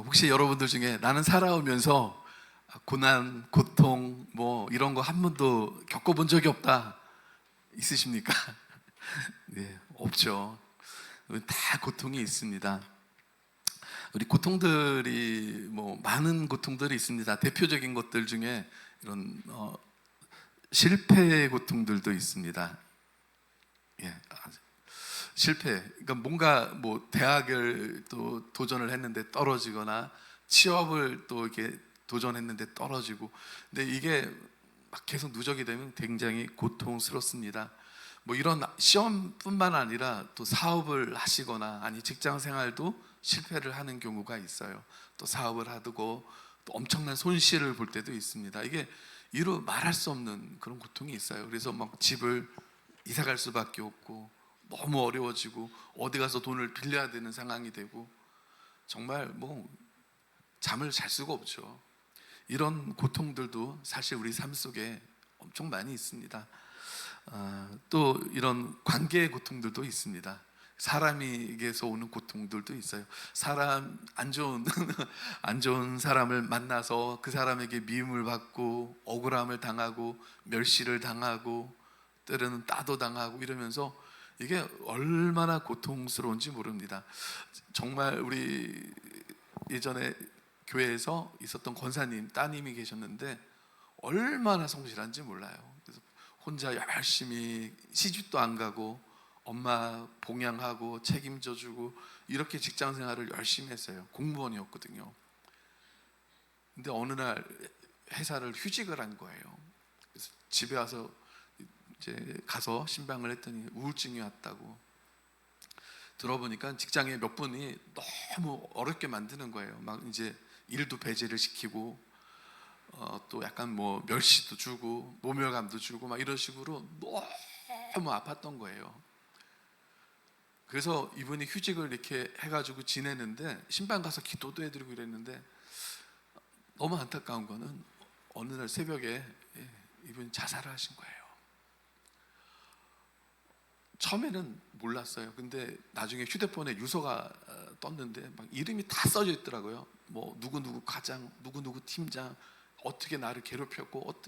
혹시 여러분들 중에 나는 살아오면서 고난, 고통 뭐 이런 거 한 번도 겪어본 적이 없다 있으십니까? 네, 없죠. 다 고통이 있습니다. 우리 고통들이 뭐 많은 고통들이 있습니다. 대표적인 것들 중에 이런 실패의 고통들도 있습니다. 예, 실패. 그러니까 뭔가 뭐 대학을 또 도전을 했는데 떨어지거나 취업을 또 이렇게 도전했는데 떨어지고, 근데 이게 막 계속 누적이 되면 굉장히 고통스럽습니다. 뭐 이런 시험뿐만 아니라 또 사업을 하시거나 아니 직장 생활도 실패를 하는 경우가 있어요. 또 사업을 하고 또 엄청난 손실을 볼 때도 있습니다. 이게 이루 말할 수 없는 그런 고통이 있어요. 그래서 막 집을 이사 갈 수밖에 없고 너무 어려워지고 어디 가서 돈을 빌려야 되는 상황이 되고 정말 뭐 잠을 잘 수가 없죠. 이런 고통들도 사실 우리 삶 속에 엄청 많이 있습니다. 또 이런 관계의 고통들도 있습니다. 사람에게서 오는 고통들도 있어요. 사람 안 좋은 안 좋은 사람을 만나서 그 사람에게 미움을 받고 억울함을 당하고 멸시를 당하고 때로는 따도 당하고 이러면서 이게 얼마나 고통스러운지 모릅니다. 정말 우리 예전에 교회에서 있었던 권사님 따님이 계셨는데 얼마나 성실한지 몰라요. 그래서 혼자 열심히 시집도 안 가고 엄마 봉양하고 책임져 주고 이렇게 직장 생활을 열심히 했어요. 공무원이었거든요. 근데 어느 날 회사를 휴직을 한 거예요. 그래서 집에 와서 이제 가서 신방을 했더니 우울증이 왔다고. 들어보니까 직장에 몇 분이 너무 어렵게 만드는 거예요. 막 이제 일도 배제를 시키고 또 약간 뭐 멸시도 주고 모멸감도 주고 막 이런 식으로 너무 아팠던 거예요. 그래서 이분이 휴직을 이렇게 해가지고 지내는데 신방 가서 기도도 해드리고 이랬는데 너무 안타까운 거는 어느 날 새벽에 이분이 자살을 하신 거예요. 처음에는 몰랐어요. 근데 나중에 휴대폰에 유서가 떴는데 막 이름이 다 써져 있더라고요. 뭐 누구누구 과장, 누구누구 팀장, 어떻게 나를 괴롭혔고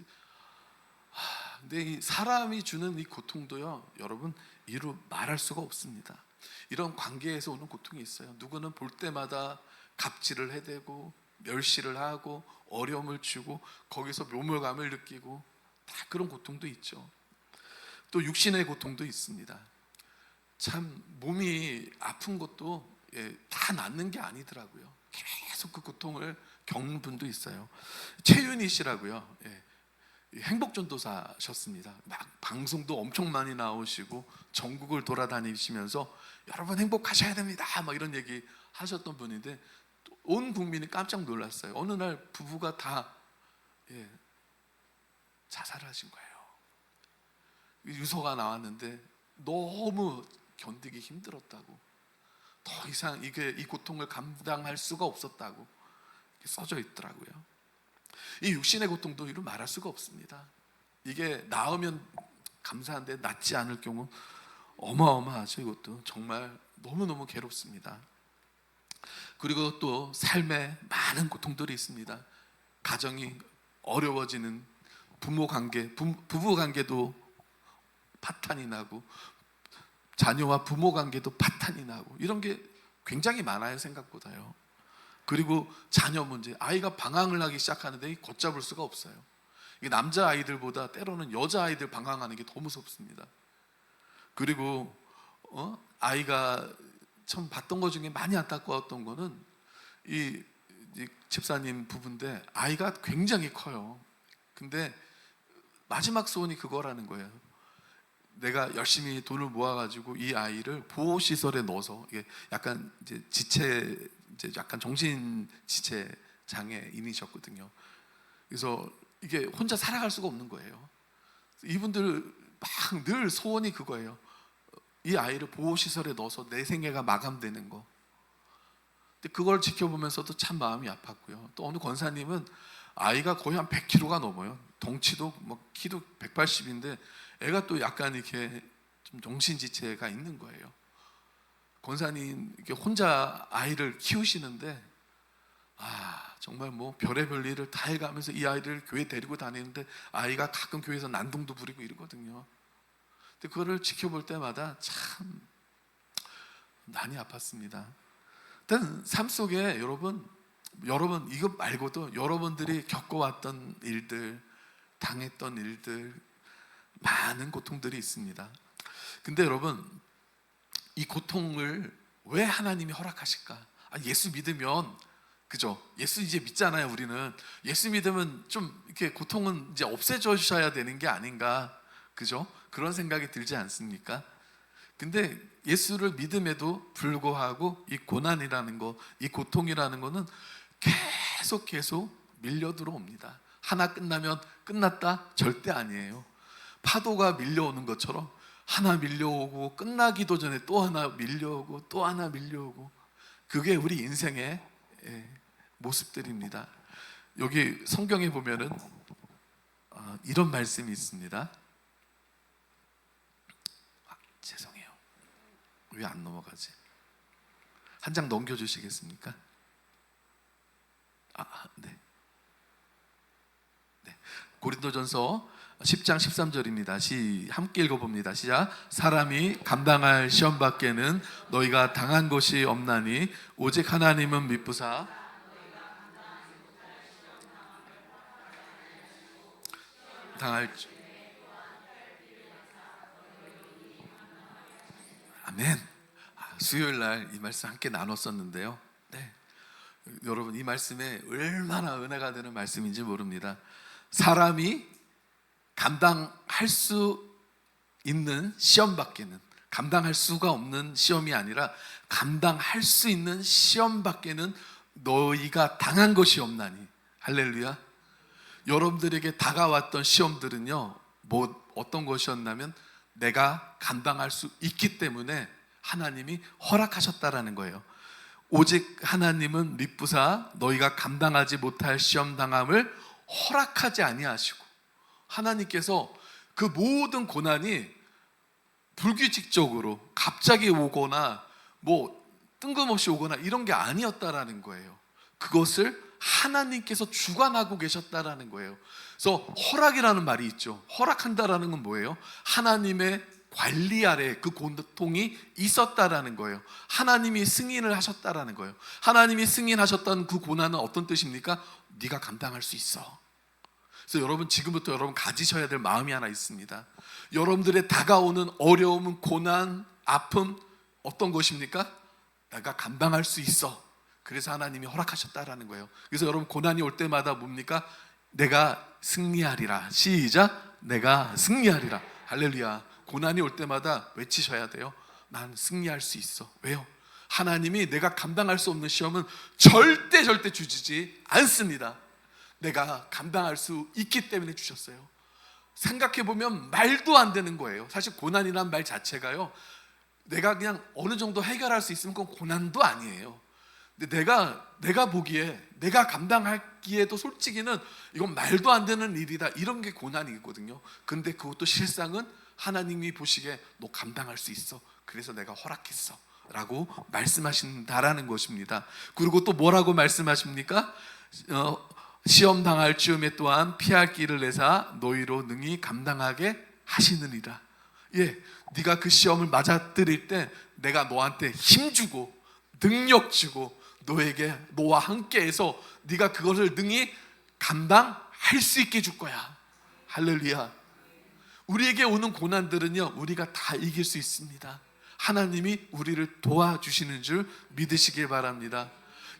근데 이 사람이 주는 이 고통도요, 여러분 이루 말할 수가 없습니다. 이런 관계에서 오는 고통이 있어요. 누구는 볼 때마다 갑질을 해대고 멸시를 하고 어려움을 주고 거기서 묘물감을 느끼고 다 그런 고통도 있죠. 또 육신의 고통도 있습니다. 참 몸이 아픈 것도 다 낫는 게 아니더라고요. 계속 그 고통을 겪는 분도 있어요. 최윤희 씨라고요. 행복전도사셨습니다. 막 방송도 엄청 많이 나오시고 전국을 돌아다니시면서 여러분 행복하셔야 됩니다 막 이런 얘기 하셨던 분인데 온 국민이 깜짝 놀랐어요. 어느 날 부부가 다 자살을 하신 거예요. 유서가 나왔는데 너무 견디기 힘들었다고, 더 이상 이 고통을 감당할 수가 없었다고 써져 있더라고요. 이 육신의 고통도 이루 말할 수가 없습니다. 이게 나으면 감사한데 낫지 않을 경우 어마어마하죠. 이것도 정말 너무너무 괴롭습니다. 그리고 또 삶에 많은 고통들이 있습니다. 가정이 어려워지는 부모 관계, 부부 관계도 파탄이 나고 자녀와 부모 관계도 파탄이 나고 이런 게 굉장히 많아요. 생각보다요. 그리고 자녀 문제, 아이가 방황을 하기 시작하는데 걷잡을 수가 없어요. 이게 남자 아이들보다 때로는 여자 아이들 방황하는 게 더 무섭습니다. 그리고 아이가 참 봤던 것 중에 많이 안타까웠던 거는 이 집사님 부부인데 아이가 굉장히 커요. 근데 마지막 소원이 그거라는 거예요. 내가 열심히 돈을 모아가지고 이 아이를 보호시설에 넣어서, 이게 약간 이제 이제 약간 정신 지체 장애인이셨거든요. 그래서 이게 혼자 살아갈 수가 없는 거예요. 이분들 막 늘 소원이 그거예요. 이 아이를 보호시설에 넣어서 내 생애가 마감되는 거. 근데 그걸 지켜보면서도 참 마음이 아팠고요. 또 어느 권사님은 아이가 거의 한 100kg가 넘어요. 덩치도 뭐 키도 180인데 애가 또 약간 이렇게 좀 정신지체가 있는 거예요. 권사님 이렇게 혼자 아이를 키우시는데 정말 뭐 별의별 일을 다 해가면서 이 아이를 교회 데리고 다니는데 아이가 가끔 교회에서 난동도 부리고 이러거든요. 근데 그거를 지켜볼 때마다 참 많이 아팠습니다. 일단 삶 속에 여러분 이것 말고도 여러분들이 겪어왔던 일들, 당했던 일들, 많은 고통들이 있습니다. 근데 여러분, 이 고통을 왜 하나님이 허락하실까? 예수 믿으면, 그죠? 예수 이제 믿잖아요, 우리는. 예수 믿으면 좀 이렇게 고통은 이제 없애져 주셔야 되는 게 아닌가, 그죠? 그런 생각이 들지 않습니까? 근데 예수를 믿음에도 불구하고 이 고난이라는 거, 이 고통이라는 거는 계속 밀려 들어옵니다. 하나 끝나면 끝났다? 절대 아니에요. 파도가 밀려오는 것처럼 하나 밀려오고 끝나기도 전에 또 하나 밀려오고 또 하나 밀려오고, 그게 우리 인생의 모습들입니다. 여기 성경에 보면은 이런 말씀이 있습니다. 죄송해요. 왜 안 넘어가지? 한 장 넘겨주시겠습니까? 네. 고린도전서 10장 13절입니다. 함께 읽어봅니다. 시작. 사람이 감당할 시험 밖에는 너희가 당한 것이 없나니 오직 하나님은 미쁘사 당할 줄. 아멘. 수요일 날 이 말씀 함께 나눴었는데요. 네. 여러분, 이 말씀에 얼마나 은혜가 되는 말씀인지 모릅니다. 사람이 감당할 수 있는 시험 밖에는, 감당할 수가 없는 시험이 아니라 감당할 수 있는 시험 밖에는 너희가 당한 것이 없나니. 할렐루야. 여러분들에게 다가왔던 시험들은요, 어떤 것이었냐면 내가 감당할 수 있기 때문에 하나님이 허락하셨다라는 거예요. 오직 하나님은 미쁘사 너희가 감당하지 못할 시험 당함을 허락하지 아니하시고, 하나님께서 그 모든 고난이 불규칙적으로 갑자기 오거나 뭐 뜬금없이 오거나 이런 게 아니었다라는 거예요. 그것을 하나님께서 주관하고 계셨다라는 거예요. 그래서 허락이라는 말이 있죠. 허락한다라는 건 뭐예요? 하나님의 관리 아래 그 고통이 있었다라는 거예요. 하나님이 승인을 하셨다라는 거예요. 하나님이 승인하셨다는 그 고난은 어떤 뜻입니까? 네가 감당할 수 있어. 그래서 여러분, 지금부터 여러분 가지셔야 될 마음이 하나 있습니다. 여러분들의 다가오는 어려움, 고난, 아픔 어떤 것입니까? 내가 감당할 수 있어. 그래서 하나님이 허락하셨다라는 거예요. 그래서 여러분, 고난이 올 때마다 뭡니까? 내가 승리하리라. 시작. 내가 승리하리라. 할렐루야. 고난이 올 때마다 외치셔야 돼요. 난 승리할 수 있어. 왜요? 하나님이 내가 감당할 수 없는 시험은 절대 주시지 않습니다. 내가 감당할 수 있기 때문에 주셨어요. 생각해보면 말도 안 되는 거예요. 사실 고난이란 말 자체가요, 내가 그냥 어느 정도 해결할 수 있으면 그건 고난도 아니에요. 근데 내가 보기에, 내가 감당하기에도 솔직히는 이건 말도 안 되는 일이다, 이런 게 고난이거든요. 근데 그것도 실상은 하나님이 보시기에 너 감당할 수 있어. 그래서 내가 허락했어 라고 말씀하신다라는 것입니다. 그리고 또 뭐라고 말씀하십니까? 시험 당할 즈음에 또한 피할 길을 내사 너희로 능히 감당하게 하시느니라. 네가 그 시험을 맞아들일 때 내가 너한테 힘 주고 능력 주고 너와 함께해서 네가 그것을 능히 감당할 수 있게 줄 거야. 할렐루야. 우리에게 오는 고난들은요, 우리가 다 이길 수 있습니다. 하나님이 우리를 도와주시는 줄 믿으시길 바랍니다.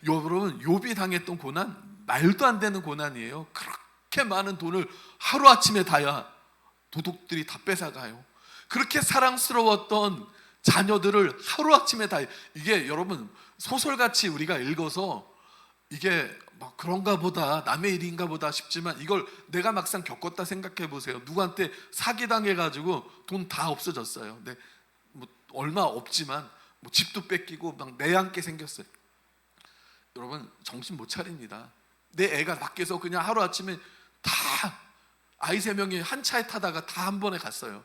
여러분, 욥이 당했던 고난 말도 안 되는 고난이에요. 그렇게 많은 돈을 하루아침에 다야 도둑들이 다 뺏어가요. 그렇게 사랑스러웠던 자녀들을 하루아침에 다, 이게 여러분 소설같이 우리가 읽어서 이게 막 그런가 보다, 남의 일인가 보다 싶지만 이걸 내가 막상 겪었다 생각해 보세요. 누구한테 사기당해가지고 돈 다 없어졌어요. 근데 뭐 얼마 없지만 뭐 집도 뺏기고 막 내앉게 생겼어요. 여러분, 정신 못 차립니다. 내 애가 밖에서 그냥 하루아침에 다, 아이 3명이 한 차에 타다가 다 한 번에 갔어요.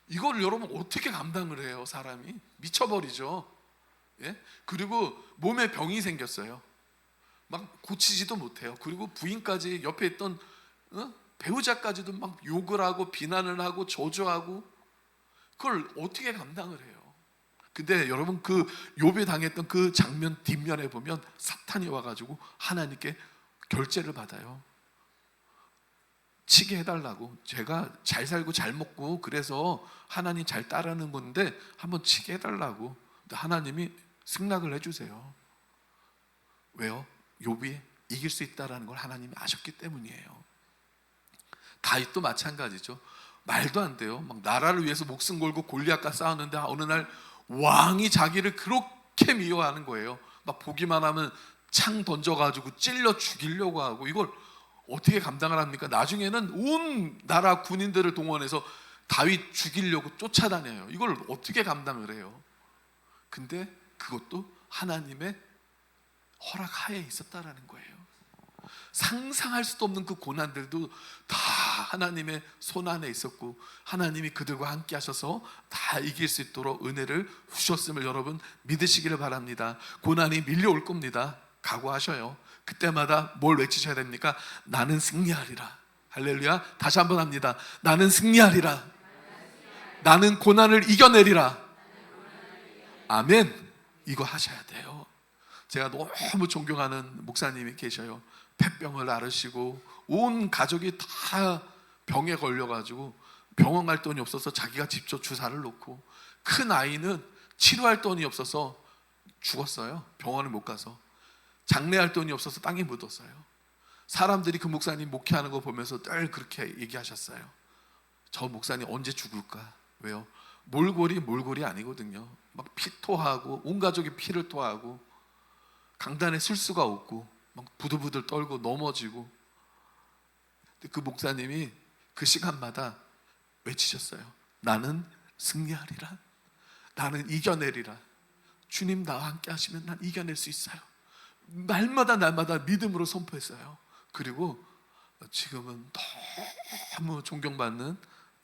이걸 여러분 어떻게 감당을 해요? 사람이 미쳐버리죠. 그리고 몸에 병이 생겼어요. 막 고치지도 못해요. 그리고 부인까지 옆에 있던 배우자까지도 막 욕을 하고 비난을 하고 저주하고 그걸 어떻게 감당을 해요? 근데 여러분 그 욥이 당했던 그 장면 뒷면에 보면 사탄이 와가지고 하나님께 결제를 받아요. 치게 해달라고. 제가 잘 살고 잘 먹고 그래서 하나님 잘 따르는 건데 한번 치게 해달라고. 근데 하나님이 승낙을 해주세요. 왜요? 욥이 이길 수 있다는 걸 하나님이 아셨기 때문이에요. 다윗도 마찬가지죠. 말도 안 돼요. 막 나라를 위해서 목숨 걸고 골리앗과 싸웠는데 어느 날 왕이 자기를 그렇게 미워하는 거예요. 막 보기만 하면 창 던져가지고 찔러 죽이려고 하고 이걸 어떻게 감당을 합니까? 나중에는 온 나라 군인들을 동원해서 다윗 죽이려고 쫓아다녀요. 이걸 어떻게 감당을 해요? 근데 그것도 하나님의 허락하에 있었다라는 거예요. 상상할 수도 없는 그 고난들도 다 하나님의 손 안에 있었고 하나님이 그들과 함께 하셔서 다 이길 수 있도록 은혜를 주셨음을 여러분 믿으시기를 바랍니다. 고난이 밀려올 겁니다. 각오하셔요. 그때마다 뭘 외치셔야 됩니까? 나는 승리하리라. 할렐루야. 다시 한번 합니다. 나는 승리하리라. 나는 고난을 이겨내리라. 아멘. 이거 하셔야 돼요. 제가 너무 존경하는 목사님이 계셔요. 폐병을 앓으시고 온 가족이 다 병에 걸려가지고 병원 갈 돈이 없어서 자기가 직접 주사를 놓고 큰 아이는 치료할 돈이 없어서 죽었어요. 병원을 못 가서. 장례할 돈이 없어서 땅에 묻었어요. 사람들이 그 목사님 목회하는 거 보면서 늘 그렇게 얘기하셨어요. 저 목사님 언제 죽을까? 왜요? 몰골이 아니거든요. 막 피 토하고 온 가족이 피를 토하고 강단에 쓸 수가 없고 막 부들부들 떨고 넘어지고. 그 목사님이 그 시간마다 외치셨어요. 나는 승리하리라. 나는 이겨내리라. 주님 나와 함께 하시면 난 이겨낼 수 있어요. 날마다 믿음으로 선포했어요. 그리고 지금은 너무 존경받는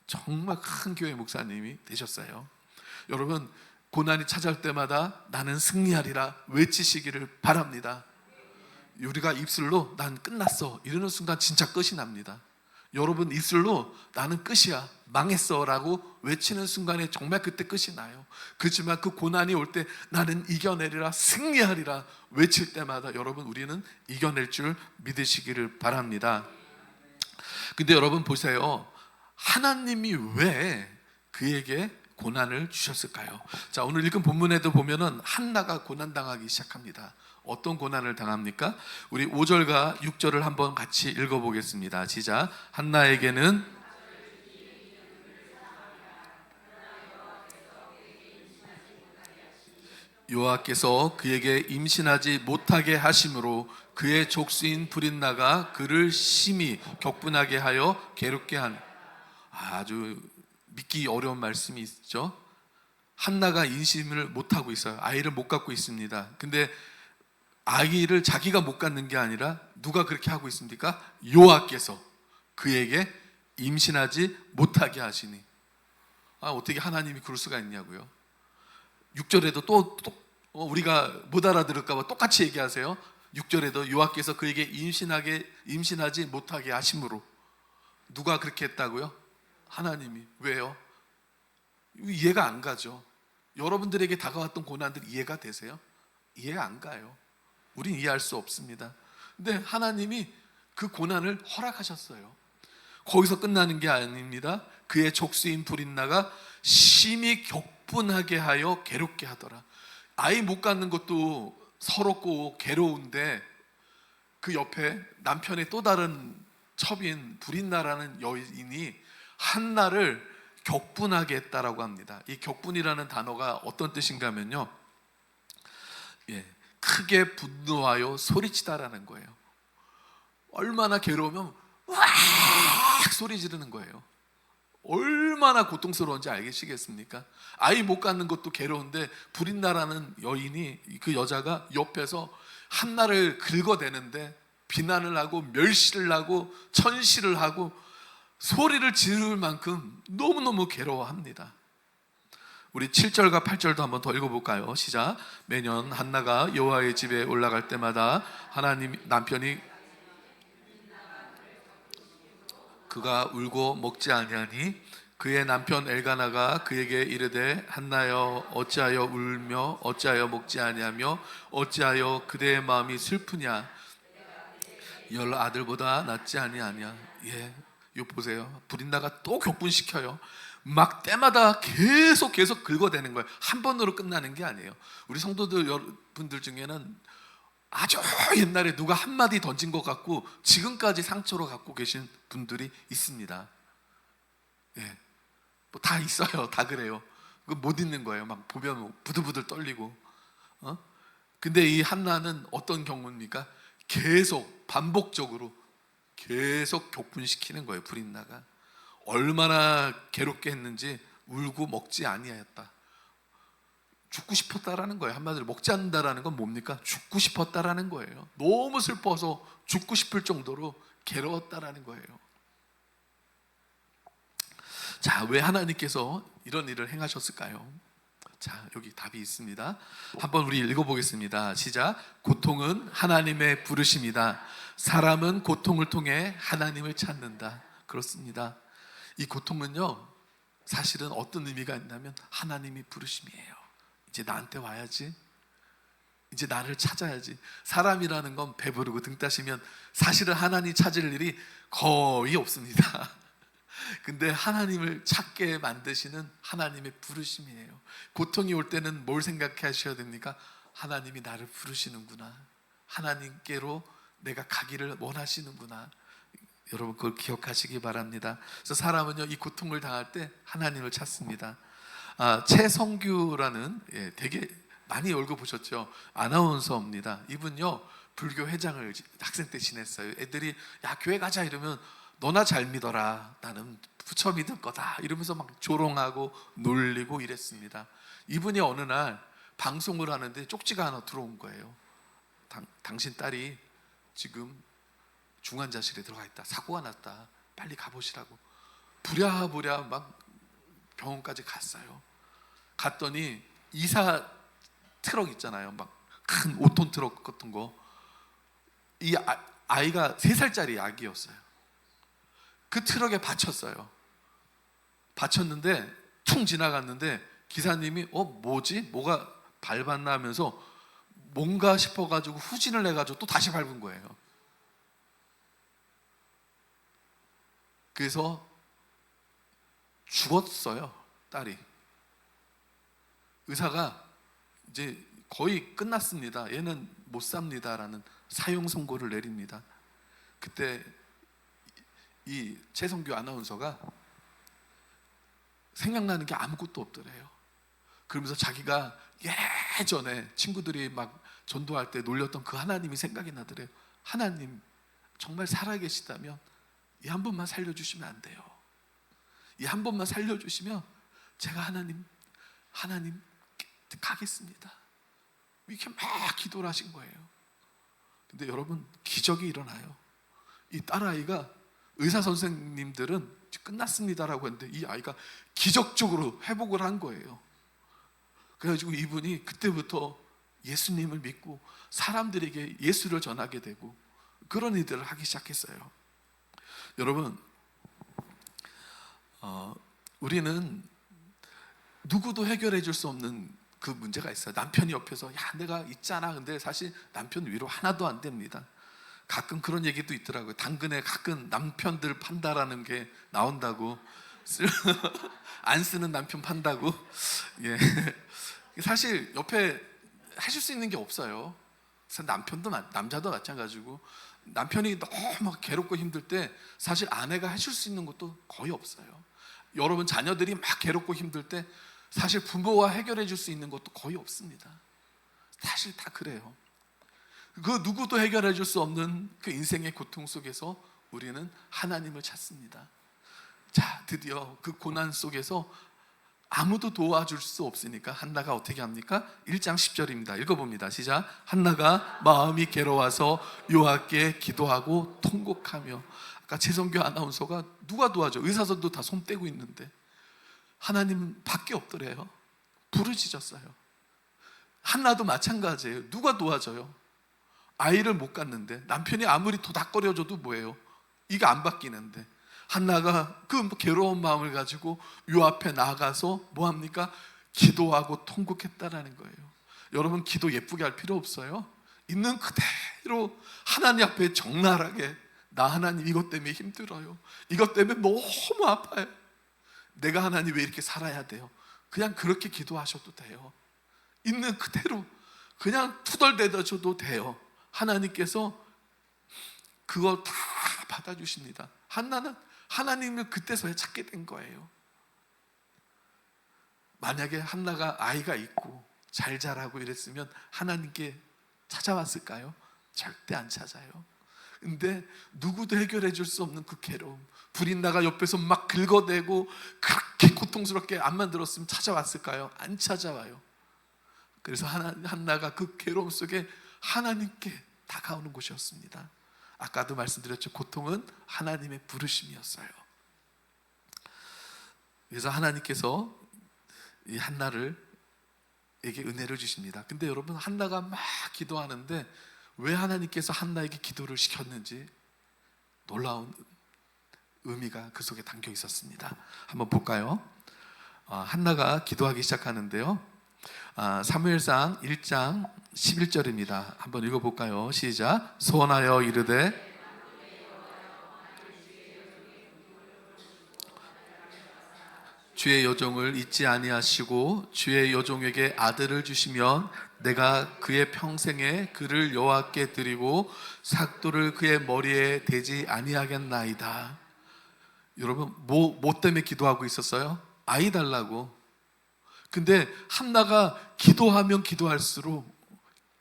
정말 큰 교회 목사님이 되셨어요. 여러분 고난이 찾아올 때마다 나는 승리하리라 외치시기를 바랍니다. 우리가 입술로 난 끝났어 이러는 순간 진짜 끝이 납니다. 여러분 입술로 나는 끝이야 망했어 라고 외치는 순간에 정말 그때 끝이 나요. 그렇지만 그 고난이 올 때 나는 이겨내리라 승리하리라 외칠 때마다 여러분 우리는 이겨낼 줄 믿으시기를 바랍니다. 근데 여러분 보세요. 하나님이 왜 그에게 고난을 주셨을까요? 자, 오늘 읽은 본문에도 보면은 한나가 고난당하기 시작합니다. 어떤 고난을 당합니까? 우리 5절과 6절을 한번 같이 읽어보겠습니다. 시작. 한나에게는 여호와께서 그에게 임신하지 못하게 하심으로 그의 족수인 브릿나가 그를 심히 격분하게 하여 괴롭게 한. 아주 믿기 어려운 말씀이 있죠. 한나가 임신을 못하고 있어요. 아이를 못 갖고 있습니다. 근데 아이를 자기가 못 갖는 게 아니라 누가 그렇게 하고 있습니까? 여호와께서 그에게 임신하지 못하게 하시니. 어떻게 하나님이 그럴 수가 있냐고요. 6절에도 또 우리가 못 알아들을까 봐 똑같이 얘기하세요. 6절에도 여호와께서 그에게 임신하지 못하게 하심으로. 누가 그렇게 했다고요? 하나님이. 왜요? 이해가 안 가죠. 여러분들에게 다가왔던 고난들 이해가 되세요? 이해가 안 가요. 우린 이해할 수 없습니다. 근데 하나님이 그 고난을 허락하셨어요. 거기서 끝나는 게 아닙니다. 그의 족수인 브릿나가 심히 격분하게 하여 괴롭게 하더라. 아이 못 갖는 것도 서럽고 괴로운데 그 옆에 남편의 또 다른 첩인 브릿나라는 여인이 한나를 격분하게 했다라고 합니다. 이 격분이라는 단어가 어떤 뜻인가 하면요, 크게 분노하여 소리치다라는 거예요. 얼마나 괴로우면 와 소리 지르는 거예요. 얼마나 고통스러운지 알겠시겠습니까? 아이 못 갖는 것도 괴로운데 브릿나라는 여인이, 그 여자가 옆에서 한나를 긁어대는데 비난을 하고 멸시를 하고 천시를 하고 소리를 지를 만큼 너무너무 괴로워합니다. 우리 7절과 8절도 한번 더 읽어볼까요? 시작. 매년 한나가 여호와의 집에 올라갈 때마다 하나님 남편이 그가 울고 먹지 아니하니 그의 남편 엘가나가 그에게 이르되 한나여 어찌하여 울며 어찌하여 먹지 아니하며 어찌하여 그대의 마음이 슬프냐 열 아들보다 낫지 아니하냐. 예, 이거 보세요. 브린다가 또 격분시켜요. 막 때마다 계속 긁어대는 거예요. 한 번으로 끝나는 게 아니에요. 우리 성도들 여러분들 중에는 아주 옛날에 누가 한마디 던진 것 같고 지금까지 상처로 갖고 계신 분들이 있습니다. 예, 뭐 다 있어요. 다 그래요. 그 못 잊는 거예요. 막 보면 부들부들 떨리고. 근데 이 한나는 어떤 경우입니까? 계속 반복적으로 계속 격분시키는 거예요. 브린나가 얼마나 괴롭게 했는지 울고 먹지 아니하였다. 죽고 싶었다라는 거예요. 한마디로 먹지 않는다라는 건 뭡니까? 죽고 싶었다라는 거예요. 너무 슬퍼서 죽고 싶을 정도로 괴로웠다라는 거예요. 자, 왜 하나님께서 이런 일을 행하셨을까요? 자, 여기 답이 있습니다. 한번 우리 읽어보겠습니다. 시작. 고통은 하나님의 부르심이다. 사람은 고통을 통해 하나님을 찾는다. 그렇습니다. 이 고통은요, 사실은 어떤 의미가 있냐면 하나님이 부르심이에요. 이제 나한테 와야지. 이제 나를 찾아야지. 사람이라는 건 배부르고 등 따시면 사실은 하나님 찾을 일이 거의 없습니다. 근데 하나님을 찾게 만드시는 하나님의 부르심이에요. 고통이 올 때는 뭘 생각하셔야 됩니까? 하나님이 나를 부르시는구나. 하나님께로 내가 가기를 원하시는구나. 여러분 그걸 기억하시기 바랍니다. 그래서 사람은요, 이 고통을 당할 때 하나님을 찾습니다. 최성규라는, 되게 많이 얼굴 보셨죠? 아나운서입니다. 이분요, 불교 회장을 학생 때 지냈어요. 애들이 야 교회 가자 이러면 너나 잘 믿어라, 나는 부처 믿을 거다 이러면서 막 조롱하고 놀리고 이랬습니다. 이분이 어느 날 방송을 하는데 쪽지가 하나 들어온 거예요. 당신 딸이 지금 중환자실에 들어가 있다. 사고가 났다. 빨리 가보시라고. 부랴부랴 막 병원까지 갔어요. 갔더니 이사 트럭 있잖아요. 막 큰 5톤 트럭 같은 거. 이 아이가 3살짜리 아기였어요. 그 트럭에 받쳤어요. 받쳤는데 퉁 지나갔는데 기사님이 뭐지? 뭐가 밟았나 하면서 뭔가 싶어가지고 후진을 해가지고 또 다시 밟은 거예요. 그래서 죽었어요, 딸이. 의사가 이제 거의 끝났습니다. 얘는 못 삽니다라는 사형 선고를 내립니다. 그때 이 최성규 아나운서가 생각나는 게 아무것도 없더래요. 그러면서 자기가 예전에 친구들이 막 전도할 때 놀렸던 그 하나님이 생각이 나더래요. 하나님 정말 살아계시다면 이 한 번만 살려주시면 안 돼요. 이 한 번만 살려주시면 제가 하나님 가겠습니다. 이렇게 막 기도를 하신 거예요. 근데 여러분 기적이 일어나요. 이 딸아이가 의사 선생님들은 끝났습니다라고 했는데 이 아이가 기적적으로 회복을 한 거예요. 그래가지고 이분이 그때부터 예수님을 믿고 사람들에게 예수를 전하게 되고 그런 일들을 하기 시작했어요. 여러분, 우리는 누구도 해결해 줄 수 없는 그 문제가 있어요. 남편이 옆에서 야 내가 있잖아. 근데 사실 남편 위로 하나도 안 됩니다. 가끔 그런 얘기도 있더라고요. 당근에 가끔 남편들 판다라는 게 나온다고. 안 쓰는 남편 판다고. 예. 사실 옆에 하실 수 있는 게 없어요. 남편도 남자도 마찬가지고 남편이 너무 괴롭고 힘들 때 사실 아내가 해줄 수 있는 것도 거의 없어요. 여러분 자녀들이 막 괴롭고 힘들 때 사실 부모가 해결해 줄 수 있는 것도 거의 없습니다. 사실 다 그래요. 그 누구도 해결해 줄 수 없는 그 인생의 고통 속에서 우리는 하나님을 찾습니다. 자, 드디어 그 고난 속에서 아무도 도와줄 수 없으니까 한나가 어떻게 합니까? 1장 10절입니다. 읽어봅니다. 시작. 한나가 마음이 괴로워서 여호와께 기도하고 통곡하며. 아까 최성규 아나운서가 누가 도와줘? 의사선도 다 손 떼고 있는데 하나님 밖에 없더래요. 부르짖었어요. 한나도 마찬가지예요. 누가 도와줘요? 아이를 못 갖는데, 남편이 아무리 도닥거려줘도 뭐예요? 이게 안 바뀌는데, 한나가 그 괴로운 마음을 가지고 요 앞에 나가서 뭐합니까? 기도하고 통곡했다라는 거예요. 여러분, 기도 예쁘게 할 필요 없어요. 있는 그대로 하나님 앞에 적나라하게, 나 하나님 이것 때문에 힘들어요, 이것 때문에 너무 아파요, 내가 하나님 왜 이렇게 살아야 돼요? 그냥 그렇게 기도하셔도 돼요. 있는 그대로 그냥 투덜대셔도 돼요. 하나님께서 그걸 다 받아주십니다. 한나는 하나님을 그때서야 찾게 된 거예요. 만약에 한나가 아이가 있고 잘 자라고 이랬으면 하나님께 찾아왔을까요? 절대 안 찾아요. 근데 누구도 해결해 줄 수 없는 그 괴로움, 불인나가 옆에서 막 긁어대고 그렇게 고통스럽게 안 만들었으면 찾아왔을까요? 안 찾아와요. 그래서 한나가 그 괴로움 속에 하나님께 다가오는 곳이었습니다. 아까도 말씀드렸죠. 고통은 하나님의 부르심이었어요. 그래서 하나님께서 이 한나에게 은혜를 주십니다. 근데 여러분, 한나가 막 기도하는데 왜 하나님께서 한나에게 기도를 시켰는지 놀라운 의미가 그 속에 담겨 있었습니다. 한번 볼까요? 한나가 기도하기 시작하는데요, 사무엘상 1장 11절입니다. 한번 읽어볼까요? 시작. 소원하여 이르되 주의 여종을 잊지 아니하시고 주의 여종에게 아들을 주시면 내가 그의 평생에 그를 여호와께 드리고 삭도를 그의 머리에 대지 아니하겠나이다. 여러분, 뭐 때문에 기도하고 있었어요? 아이 달라고. 근데 한나가 기도하면 기도할수록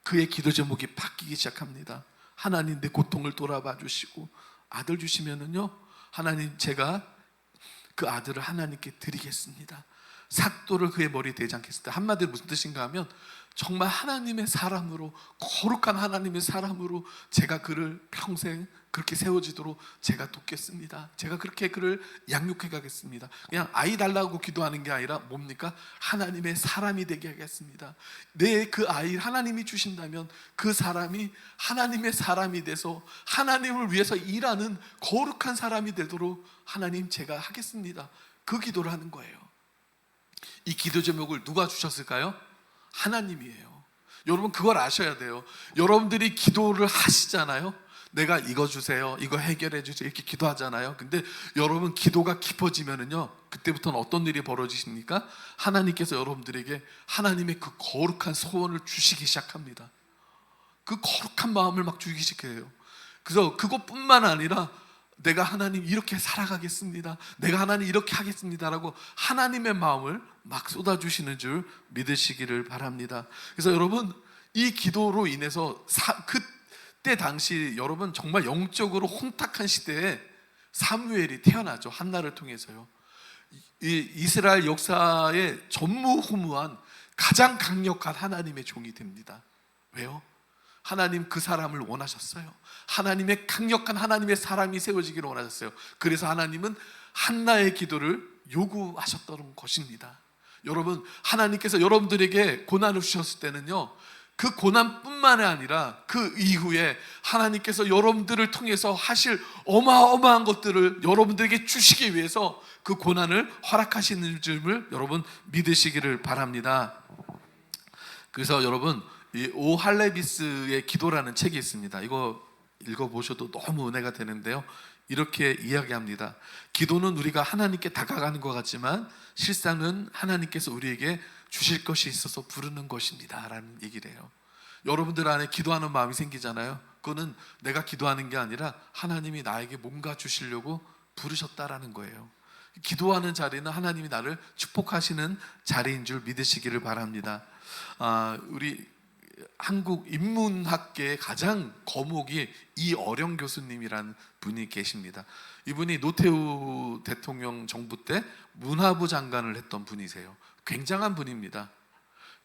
그의 기도 제목이 바뀌기 시작합니다. 하나님, 내 고통을 돌아봐 주시고 아들 주시면은요, 하나님, 제가 그 아들을 하나님께 드리겠습니다. 삭도를 그의 머리에 대지 않겠습니다. 한마디로 무슨 뜻인가 하면, 정말 하나님의 사람으로, 거룩한 하나님의 사람으로 제가 그를 평생 그렇게 세워지도록 제가 돕겠습니다. 제가 그렇게 그를 양육해 가겠습니다. 그냥 아이 달라고 기도하는 게 아니라 뭡니까? 하나님의 사람이 되게 하겠습니다. 내 그 아이 하나님이 주신다면 그 사람이 하나님의 사람이 돼서 하나님을 위해서 일하는 거룩한 사람이 되도록 하나님, 제가 하겠습니다. 그 기도를 하는 거예요. 이 기도 제목을 누가 주셨을까요? 하나님이에요. 여러분, 그걸 아셔야 돼요. 여러분들이 기도를 하시잖아요. 내가 이거 주세요, 이거 해결해 주세요, 이렇게 기도하잖아요. 근데 여러분, 기도가 깊어지면은요, 그때부터는 어떤 일이 벌어지십니까? 하나님께서 여러분들에게 하나님의 그 거룩한 소원을 주시기 시작합니다. 그 거룩한 마음을 막 주기 시작해요. 그래서 그것뿐만 아니라 내가 하나님 이렇게 살아가겠습니다, 내가 하나님 이렇게 하겠습니다라고 하나님의 마음을 막 쏟아주시는 줄 믿으시기를 바랍니다. 그래서 여러분, 이 기도로 인해서 그때 당시 여러분 정말 영적으로 혼탁한 시대에 사무엘이 태어나죠. 한나를 통해서요. 이 이스라엘 역사의 전무후무한 가장 강력한 하나님의 종이 됩니다. 왜요? 하나님 그 사람을 원하셨어요. 하나님의 강력한 하나님의 사람이 세워지기를 원하셨어요. 그래서 하나님은 한나의 기도를 요구하셨던 것입니다. 여러분, 하나님께서 여러분들에게 고난을 주셨을 때는요, 그 고난뿐만 아니라 그 이후에 하나님께서 여러분들을 통해서 하실 어마어마한 것들을 여러분들에게 주시기 위해서 그 고난을 허락하시는 줄을 여러분 믿으시기를 바랍니다. 그래서 여러분, 이 오할레비스의 기도라는 책이 있습니다. 이거 읽어보셔도 너무 은혜가 되는데요, 이렇게 이야기합니다. 기도는 우리가 하나님께 다가가는 것 같지만 실상은 하나님께서 우리에게 주실 것이 있어서 부르는 것입니다 라는 얘기를 해요. 여러분들 안에 기도하는 마음이 생기잖아요. 그거는 내가 기도하는 게 아니라 하나님이 나에게 뭔가 주시려고 부르셨다라는 거예요. 기도하는 자리는 하나님이 나를 축복하시는 자리인 줄 믿으시기를 바랍니다. 우리 한국 인문학계의 가장 거목이 이어령 교수님이라는 분이 계십니다. 이분이 노태우 대통령 정부 때 문화부 장관을 했던 분이세요. 굉장한 분입니다.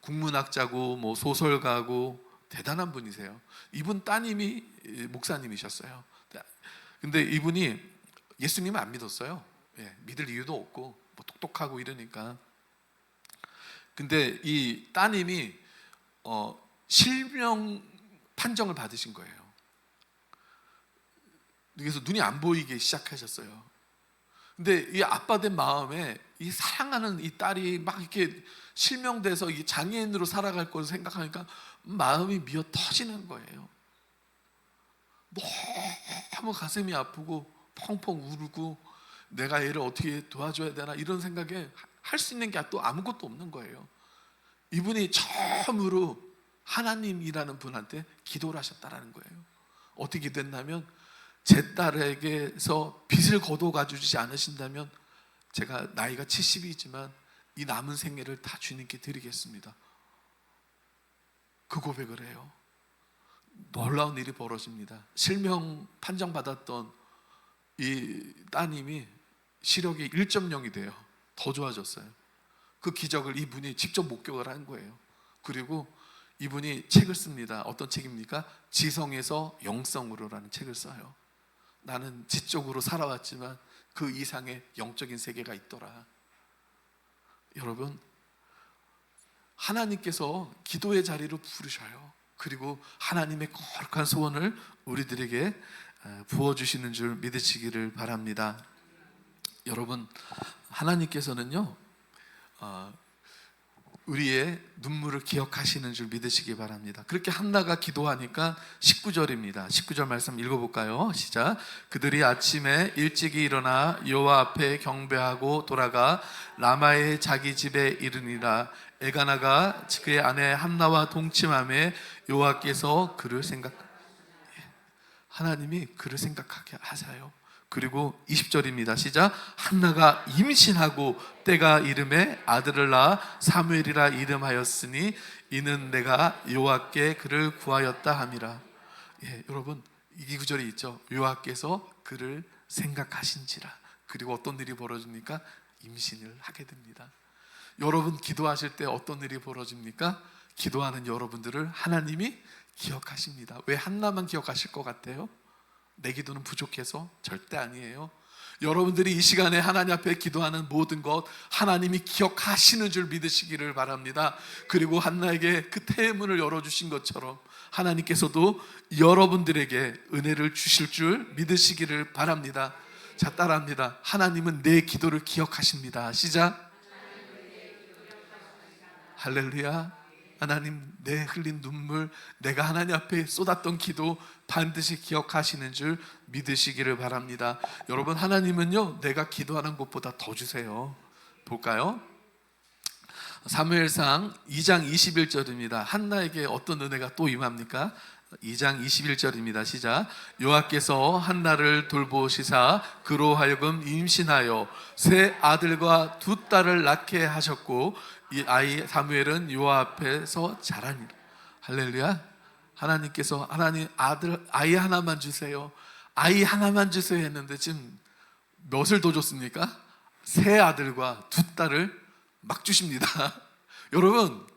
국문학자고 뭐 소설가고 대단한 분이세요. 이분 따님이 목사님이셨어요. 근데 이분이 예수님을 안 믿었어요. 믿을 이유도 없고 뭐 똑똑하고 이러니까. 근데 이 따님이 실명 판정을 받으신 거예요. 그래서 눈이 안 보이기 시작하셨어요. 근데 이 아빠 된 마음에 이 사랑하는 이 딸이 막 이렇게 실명돼서 이 장애인으로 살아갈 걸 생각하니까 마음이 미어 터지는 거예요. 너무 가슴이 아프고 펑펑 울고 내가 얘를 어떻게 도와줘야 되나 이런 생각에 할 수 있는 게 또 아무것도 없는 거예요. 이분이 처음으로 하나님이라는 분한테 기도를 하셨다라는 거예요. 어떻게 됐냐면, 제 딸에게서 빚을 거둬가 주지 않으신다면 제가 나이가 70이지만 이 남은 생애를 다 주님께 드리겠습니다. 그 고백을 해요. 놀라운 일이 벌어집니다. 실명 판정받았던 이 따님이 시력이 1.0이 돼요. 더 좋아졌어요. 그 기적을 이분이 직접 목격을 한 거예요. 그리고 이분이 책을 씁니다. 어떤 책입니까? 지성에서 영성으로라는 책을 써요. 나는 지적으로 살아왔지만 그 이상의 영적인 세계가 있더라. 여러분, 하나님께서 기도의 자리로 부르셔요. 그리고 하나님의 거룩한 소원을 우리들에게 부어주시는 줄 믿으시기를 바랍니다. 여러분, 하나님께서는요, 우리의 눈물을 기억하시는 줄 믿으시기 바랍니다. 그렇게 한나가 기도하니까 19절입니다. 19절 말씀 읽어볼까요? 시작. 그들이 아침에 일찍이 일어나 여호와 앞에 경배하고 돌아가 라마의 자기 집에 이르니라. 엘가나가 그의 아내 한나와 동침하며 여호와께서 그를 하나님이 그를 생각하게 하세요. 그리고 20절입니다. 시작. 한나가 임신하고 때가 이름에 아들을 낳아 사무엘이라 이름하였으니 이는 내가 여호와께 그를 구하였다 함이라. 여러분, 이 구절이 있죠. 여호와께서 그를 생각하신지라. 그리고 어떤 일이 벌어집니까? 임신을 하게 됩니다. 여러분 기도하실 때 어떤 일이 벌어집니까? 기도하는 여러분들을 하나님이 기억하십니다. 왜 한나만 기억하실 것 같아요? 내 기도는 부족해서? 절대 아니에요. 여러분들이 이 시간에 하나님 앞에 기도하는 모든 것 하나님이 기억하시는 줄 믿으시기를 바랍니다. 그리고 한나에게 그 태문을 열어주신 것처럼 하나님께서도 여러분들에게 은혜를 주실 줄 믿으시기를 바랍니다. 자, 따라합니다. 하나님은 내 기도를 기억하십니다. 시작. 할렐루야. 하나님, 내 흘린 눈물, 내가 하나님 앞에 쏟았던 기도 반드시 기억하시는 줄 믿으시기를 바랍니다. 여러분, 하나님은요, 내가 기도하는 것보다 더 주세요. 볼까요? 사무엘상 2장 21절입니다. 한나에게 어떤 은혜가 또 임합니까? 2장 21절입니다. 시작. 여호와께서 한나를 돌보시사 그로 하여금 임신하여 세 아들과 두 딸을 낳게 하셨고 이 아이 사무엘은 여호와 앞에서 자라니라. 할렐루야. 하나님께서 하나님 아이 하나만 주세요, 아이 하나만 주세요 했는데 지금 몇을 더 줬습니까? 세 아들과 두 딸을 막 주십니다. 여러분,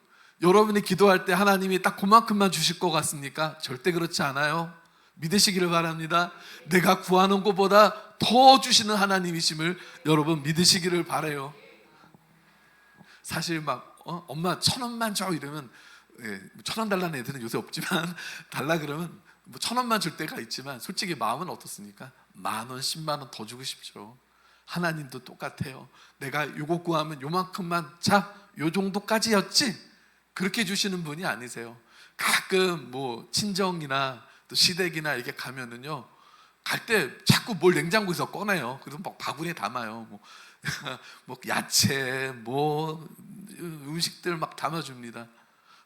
여러분이 기도할 때 하나님이 딱 그만큼만 주실 것 같습니까? 절대 그렇지 않아요. 믿으시기를 바랍니다. 내가 구하는 것보다 더 주시는 하나님이심을 여러분 믿으시기를 바라요. 사실 막 엄마 1,000원만 줘 이러면 1,000원 달라는 애들은 요새 없지만 달라 그러면 뭐 1,000원만 줄 때가 있지만 솔직히 마음은 어떻습니까? 10,000원, 100,000원 더 주고 싶죠. 하나님도 똑같아요. 내가 요거 구하면 요만큼만, 자, 요 정도까지였지? 그렇게 주시는 분이 아니세요. 가끔 뭐 친정이나 또 시댁이나 이렇게 가면은요, 갈 때 자꾸 뭘 냉장고에서 꺼내요. 그래서 막 바구니에 담아요. 뭐 야채, 뭐 음식들 막 담아줍니다.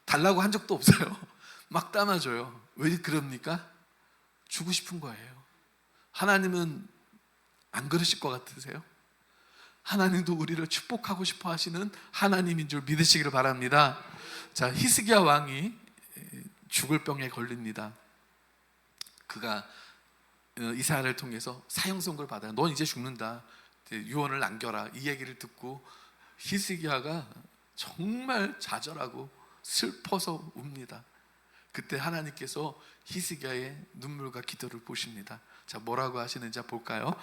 달라고 한 적도 없어요. 막 담아줘요. 왜 그럽니까? 주고 싶은 거예요. 하나님은 안 그러실 것 같으세요? 하나님도 우리를 축복하고 싶어 하시는 하나님인 줄 믿으시기를 바랍니다. 자, 히스기야 왕이 죽을 병에 걸립니다. 그가 이사야를 통해서 사형 선고를 받아요. 넌 이제 죽는다, 유언을 남겨라, 이 얘기를 듣고 히스기야가 정말 좌절하고 슬퍼서 웁니다. 그때 하나님께서 히스기야의 눈물과 기도를 보십니다. 자, 뭐라고 하시는지 볼까요?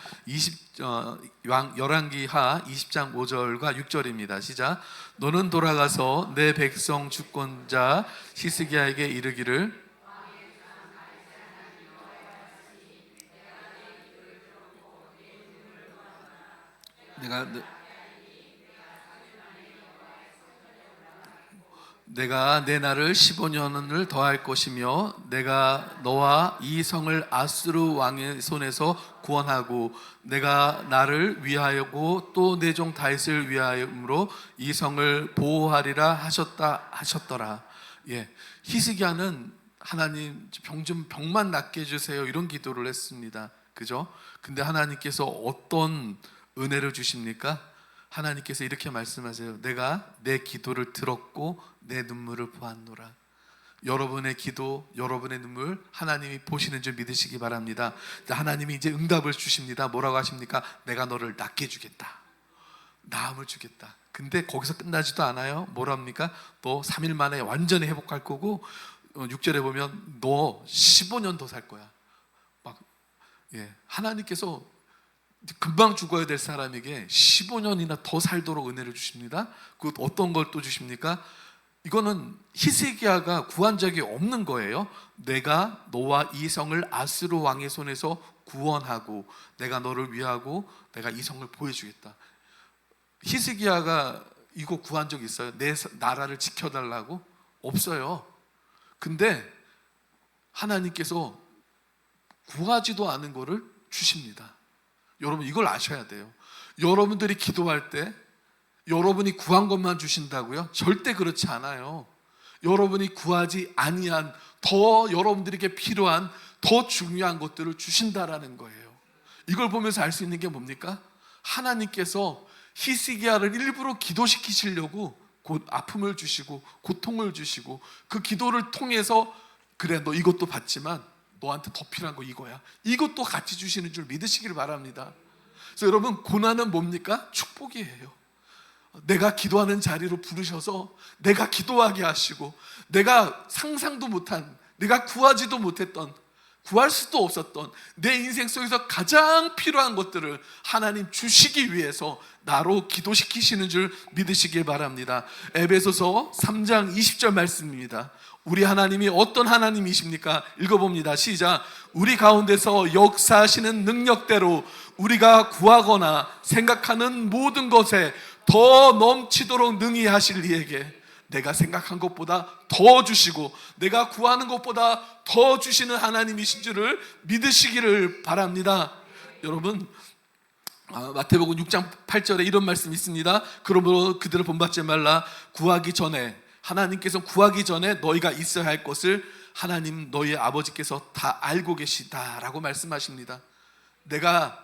열왕기하 20장 5절과 6절입니다. 시작. 너는 돌아가서 내 백성 주권자 히스기야에게 이르기를 내가 내 날을 15년을 더할 것이며 내가 너와 이 성을 아수르 왕의 손에서 구원하고 내가 나를 위하여고 또 내 종 다윗을 위하여로 이 성을 보호하리라 하셨더라. 예, 히스기야는 하나님 병만 낫게 해주세요 이런 기도를 했습니다. 그죠? 근데 하나님께서 어떤 은혜를 주십니까? 하나님께서 이렇게 말씀하세요. 내가 내 기도를 들었고 내 눈물을 보았노라. 여러분의 기도, 여러분의 눈물 하나님이 보시는 줄 믿으시기 바랍니다. 하나님이 이제 응답을 주십니다. 뭐라고 하십니까? 내가 너를 낫게 주겠다. 나음을 주겠다. 근데 거기서 끝나지도 않아요. 뭐랍니까? 너 3일 만에 완전히 회복할 거고 6절에 보면 너 15년 더 살 거야. 하나님께서 금방 죽어야 될 사람에게 15년이나 더 살도록 은혜를 주십니다. 그 어떤 걸 또 주십니까? 이거는 히스기야가 구한 적이 없는 거예요. 내가 너와 이 성을 아수르 왕의 손에서 구원하고 내가 너를 위하고 내가 이 성을 보여주겠다. 히스기야가 이거 구한 적 있어요? 내 나라를 지켜달라고? 없어요. 근데 하나님께서 구하지도 않은 거를 주십니다. 여러분 이걸 아셔야 돼요. 여러분들이 기도할 때 여러분이 구한 것만 주신다고요? 절대 그렇지 않아요. 여러분이 구하지 아니한 더 여러분들에게 필요한 더 중요한 것들을 주신다라는 거예요. 이걸 보면서 알 수 있는 게 뭡니까? 하나님께서 히스기야를 일부러 기도시키시려고 곧 아픔을 주시고 고통을 주시고 그 기도를 통해서 그래 너 이것도 받지만 너한테 더 필요한 거 이거야. 이것도 같이 주시는 줄 믿으시길 바랍니다. 그래서 여러분 고난은 뭡니까? 축복이에요. 내가 기도하는 자리로 부르셔서 내가 기도하게 하시고 내가 상상도 못한 내가 구하지도 못했던 구할 수도 없었던 내 인생 속에서 가장 필요한 것들을 하나님 주시기 위해서 나로 기도시키시는 줄 믿으시길 바랍니다. 에베소서 3장 20절 말씀입니다. 우리 하나님이 어떤 하나님이십니까? 읽어봅니다. 시작. 우리 가운데서 역사하시는 능력대로 우리가 구하거나 생각하는 모든 것에 더 넘치도록 능히 하실 이에게 내가 생각한 것보다 더 주시고 내가 구하는 것보다 더 주시는 하나님이신 줄을 믿으시기를 바랍니다. 여러분 마태복음 6장 8절에 이런 말씀이 있습니다. 그러므로 그들을 본받지 말라. 구하기 전에 하나님께서 구하기 전에 너희가 있어야 할 것을 하나님 너희 아버지께서 다 알고 계시다라고 말씀하십니다. 내가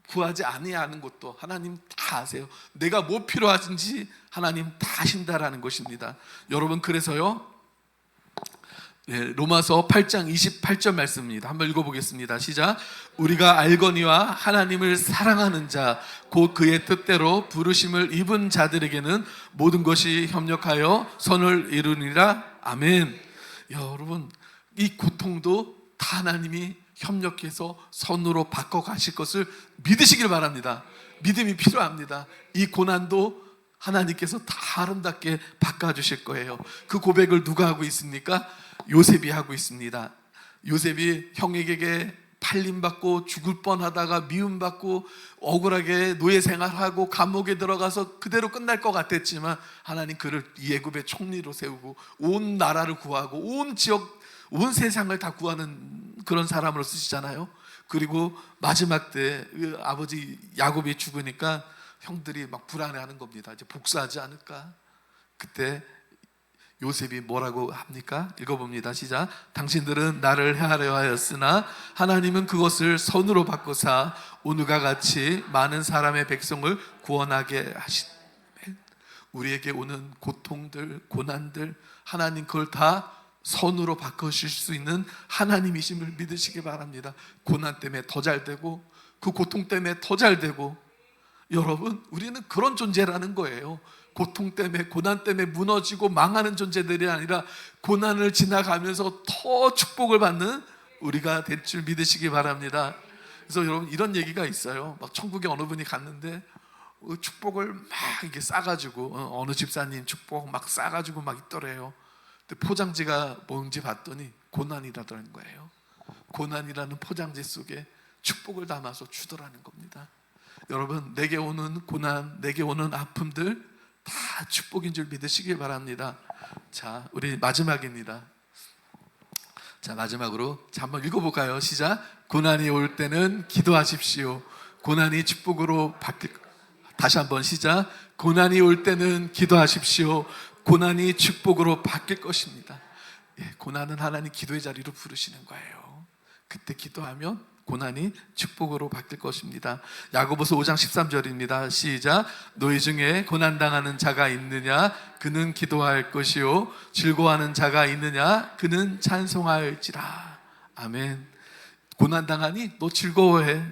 구하지 아니하는 것도 하나님 다 아세요. 내가 뭐 필요하신지 하나님 다 아신다라는 것입니다. 여러분 그래서요 로마서 8장 28절 말씀입니다. 한번 읽어보겠습니다. 시작. 우리가 알거니와 하나님을 사랑하는 자 곧 그의 뜻대로 부르심을 입은 자들에게는 모든 것이 협력하여 선을 이루니라. 아멘. 여러분 이 고통도 다 하나님이 협력해서 선으로 바꿔 가실 것을 믿으시길 바랍니다. 믿음이 필요합니다. 이 고난도 하나님께서 다 아름답게 바꿔주실 거예요. 그 고백을 누가 하고 있습니까? 요셉이 하고 있습니다. 요셉이 형에게 팔림받고 죽을 뻔하다가 미움받고 억울하게 노예 생활하고 감옥에 들어가서 그대로 끝날 것 같았지만 하나님 그를 애굽의 총리로 세우고 온 나라를 구하고 온 지역 온 세상을 다 구하는 그런 사람으로 쓰시잖아요. 그리고 마지막 때 아버지 야곱이 죽으니까 형들이 막 불안해하는 겁니다. 이제 복수하지 않을까? 그때 요셉이 뭐라고 합니까? 읽어봅니다. 시작. 당신들은 나를 해하려 하였으나 하나님은 그것을 선으로 바꾸사 오늘과 같이 많은 사람의 백성을 구원하게 하시네. 우리에게 오는 고통들, 고난들 하나님 그걸 다 선으로 바꾸실 수 있는 하나님이심을 믿으시기 바랍니다. 고난 때문에 더 잘 되고 그 고통 때문에 더 잘 되고 여러분 우리는 그런 존재라는 거예요. 고통 때문에, 고난 때문에 무너지고 망하는 존재들이 아니라 고난을 지나가면서 더 축복을 받는 우리가 될 줄 믿으시기 바랍니다. 그래서 여러분, 이런 얘기가 있어요. 막 천국에 어느 분이 갔는데 축복을 막 이렇게 싸가지고, 어느 집사님 축복 막 싸가지고 막 있더래요. 근데 포장지가 뭔지 봤더니 고난이라는 거예요. 고난이라는 포장지 속에 축복을 담아서 주더라는 겁니다. 여러분, 내게 오는 고난, 내게 오는 아픔들 다 축복인 줄 믿으시길 바랍니다. 자, 우리 마지막입니다. 자, 마지막으로 한번 읽어볼까요? 시작. 고난이 올 때는 기도하십시오. 고난이 축복으로 바뀔. 다시 한번 시작. 고난이 올 때는 기도하십시오. 고난이 축복으로 바뀔 것입니다. 예, 고난은 하나님 기도의 자리로 부르시는 거예요. 그때 기도하면 고난이 축복으로 바뀔 것입니다. 야고보서 5장 13절입니다. 시작. 너희 중에 고난당하는 자가 있느냐? 그는 기도할 것이요. 즐거워하는 자가 있느냐? 그는 찬송할지라. 아멘. 고난당하니? 너 즐거워해.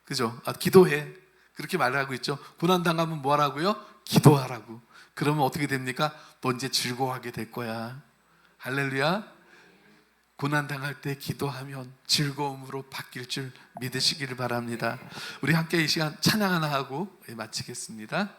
그죠? 기도해. 그렇게 말하고 있죠. 고난당하면 뭐 하라고요? 기도하라고. 그러면 어떻게 됩니까? 너 이제 즐거워하게 될 거야. 할렐루야. 고난당할 때 기도하면 즐거움으로 바뀔 줄 믿으시기를 바랍니다. 우리 함께 이 시간 찬양 하나 하고 마치겠습니다.